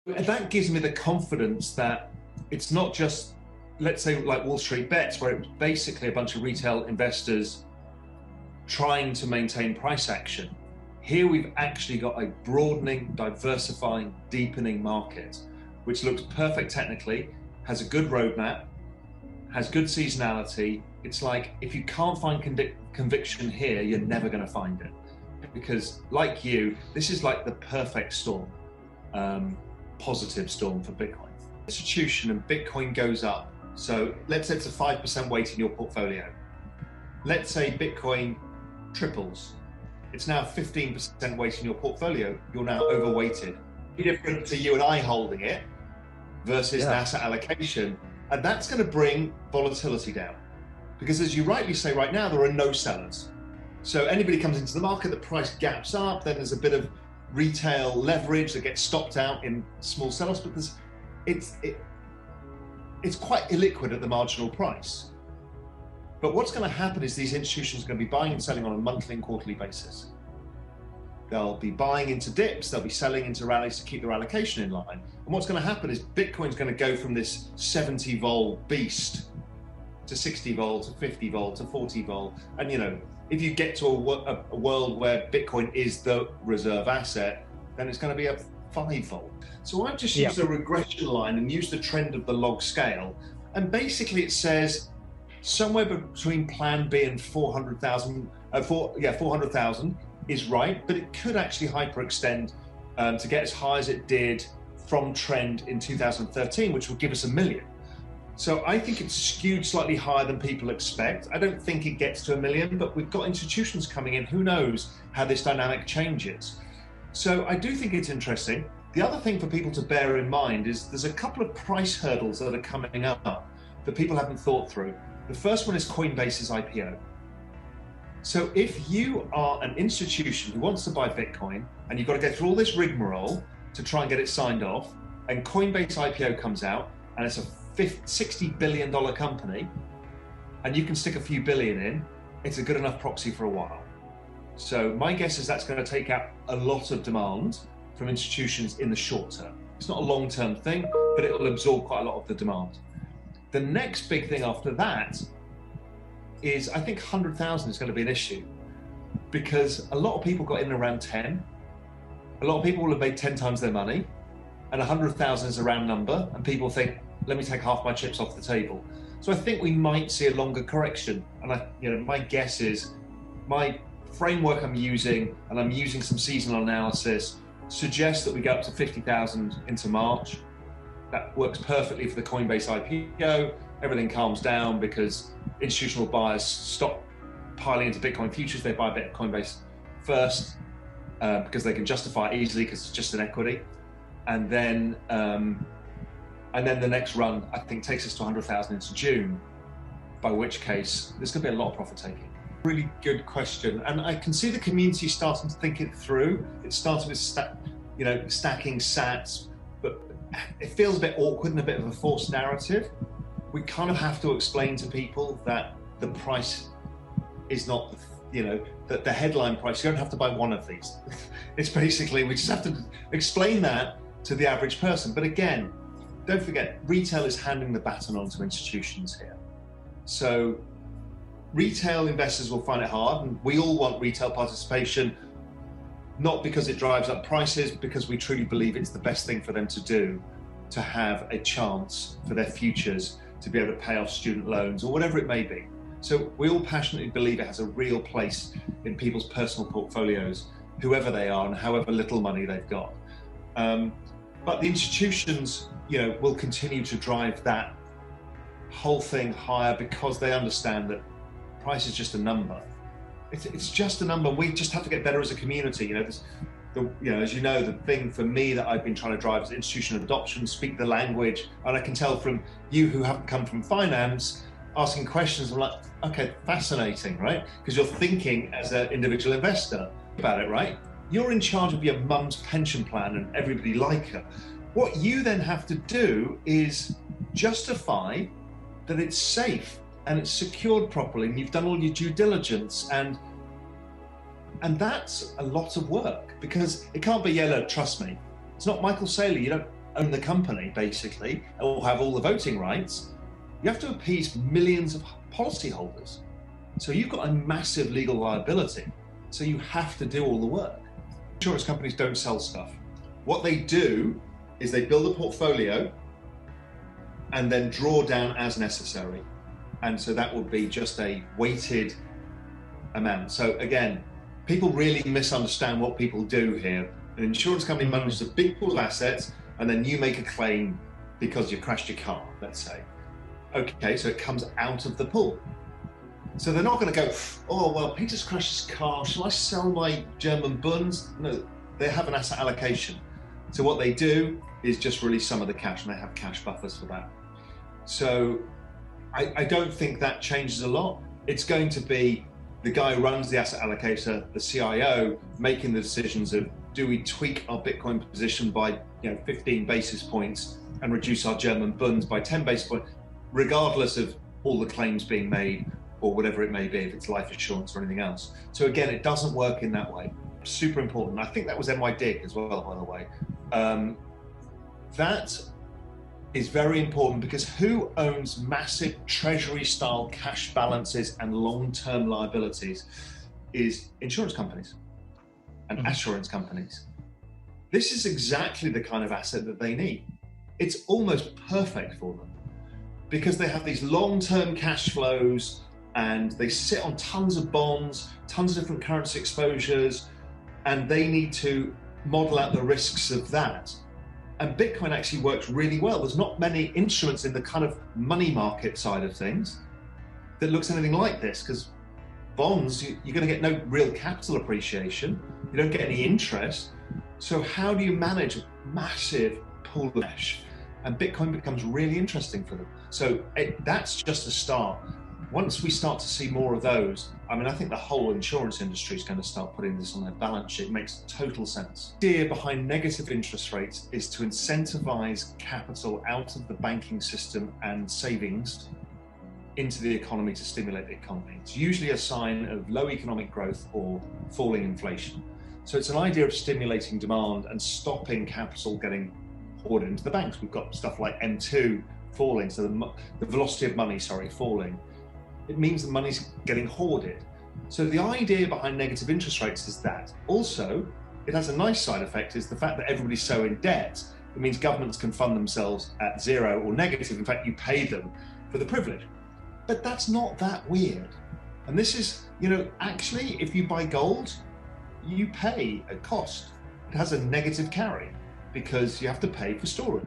And that gives me the confidence that it's not just, let's say, like Wall Street Bets, where it's basically a bunch of retail investors trying to maintain price action. Here we've actually got a broadening, diversifying, deepening market, which looks perfect technically, has a good roadmap, has good seasonality. It's like, if you can't find conviction here, you're never going to find it. Because like you, this is like the perfect storm, positive storm for Bitcoin. Institution and Bitcoin goes up. So let's say it's a 5% weight in your portfolio. Let's say Bitcoin triples. It's now 15% weight in your portfolio. You're now overweighted. Different to you and I holding it versus an asset allocation. And that's going to bring volatility down. Because as you rightly say right now, there are no sellers. So anybody comes into the market, the price gaps up, then there's a bit of retail leverage that gets stopped out in small sell-offs, but it's quite illiquid at the marginal price. But what's going to happen is these institutions are going to be buying and selling on a monthly and quarterly basis. They'll be buying into dips, they'll be selling into rallies to keep their allocation in line. And what's going to happen is Bitcoin's going to go from this 70 vol beast to 60 volt, to 50 volt, to 40 volt. And you know, if you get to a world where Bitcoin is the reserve asset, then it's going to be a 5 volt. So I've just used a regression line and used the trend of the log scale. And basically it says somewhere between plan B and 400,000, 400,000 is right, but it could actually hyperextend to get as high as it did from trend in 2013, which would give us 1 million. So I think it's skewed slightly higher than people expect. I don't think it gets to 1 million, but we've got institutions coming in. Who knows how this dynamic changes? So I do think it's interesting. The other thing for people to bear in mind is there's a couple of price hurdles that are coming up that people haven't thought through. The first one is Coinbase's IPO. So if you are an institution who wants to buy Bitcoin and you've got to go through all this rigmarole to try and get it signed off, and Coinbase IPO comes out and it's a $60 billion company, and you can stick a few billion in, it's a good enough proxy for a while. So my guess is that's going to take out a lot of demand from institutions in the short term. It's not a long-term thing, but it will absorb quite a lot of the demand. The next big thing after that is, I think 100,000 is going to be an issue, because a lot of people got in around 10. A lot of people will have made 10 times their money, and 100,000 is a round number, and people think, let me take half my chips off the table. So I think we might see a longer correction. And my guess is, my framework I'm using, and I'm using some seasonal analysis, suggests that we go up to 50,000 into March. That works perfectly for the Coinbase IPO. Everything calms down because institutional buyers stop piling into Bitcoin futures. They buy a bit of Coinbase first because they can justify it easily because it's just an equity. And then the next run, I think, takes us to 100,000 into June, by which case there's going to be a lot of profit taking. Really good question. And I can see the community starting to think it through. It started with stacking sats, but it feels a bit awkward and a bit of a forced narrative. We kind of have to explain to people that the price is not, the headline price. You don't have to buy one of these. It's basically, we just have to explain that to the average person. But again, don't forget, retail is handing the baton on to institutions here. So retail investors will find it hard, and we all want retail participation, not because it drives up prices, because we truly believe it's the best thing for them to do, to have a chance for their futures to be able to pay off student loans or whatever it may be. So we all passionately believe it has a real place in people's personal portfolios, whoever they are and however little money they've got. But the institutions, will continue to drive that whole thing higher because they understand that price is just a number. It's just a number. We just have to get better as a community. As you know, the thing for me that I've been trying to drive is institutional adoption, speak the language. And I can tell from you who haven't come from finance, asking questions, I'm like, okay, fascinating, right? Because you're thinking as an individual investor about it, right? You're in charge of your mum's pension plan and everybody like her. What you then have to do is justify that it's safe and it's secured properly and you've done all your due diligence, and that's a lot of work, because it can't be, yeah, look, trust me. It's not Michael Saylor. own the company, basically, or have all the voting rights, you have to appease millions of policyholders. So you've got a massive legal liability. So you have to do all the work. Insurance companies don't sell stuff. What they do is they build a portfolio and then draw down as necessary. And so that would be just a weighted amount. So again, people really misunderstand what people do here. An insurance company manages a big pool of assets, and then you make a claim because you crashed your car, let's say. Okay, so it comes out of the pool. So they're not going to go, oh, well, Peter's crashed his car, shall I sell my German buns? No, they have an asset allocation. So what they do is just release some of the cash, and they have cash buffers for that. So I don't think that changes a lot. It's going to be the guy who runs the asset allocator, the CIO, making the decisions of, do we tweak our Bitcoin position by 15 basis points and reduce our German buns by 10 basis points, regardless of all the claims being made or whatever it may be, if it's life insurance or anything else. So again, it doesn't work in that way. Super important. I think that was MY Dig as well, by the way. That is very important, because who owns massive treasury style cash balances and long-term liabilities is insurance companies and assurance companies. This is exactly the kind of asset that they need. It's almost perfect for them, because they have these long-term cash flows and they sit on tons of bonds, tons of different currency exposures, and they need to model out the risks of that. And Bitcoin actually works really well. There's not many instruments in the kind of money market side of things that looks anything like this, because bonds, you're going to get no real capital appreciation. You don't get any interest. So how do you manage a massive pool of cash? And Bitcoin becomes really interesting for them. So that's just a start. Once we start to see more of those, I think the whole insurance industry is going to start putting this on their balance sheet. It makes total sense. The idea behind negative interest rates is to incentivize capital out of the banking system and savings into the economy to stimulate the economy. It's usually a sign of low economic growth or falling inflation. So it's an idea of stimulating demand and stopping capital getting hoarded into the banks. We've got stuff like M2 falling, so the velocity of money, falling. It means the money's getting hoarded. So the idea behind negative interest rates is that. Also, it has a nice side effect, is the fact that everybody's so in debt. It means governments can fund themselves at zero or negative. In fact, you pay them for the privilege. But that's not that weird. And this is, actually, if you buy gold, you pay a cost. It has a negative carry because you have to pay for storage.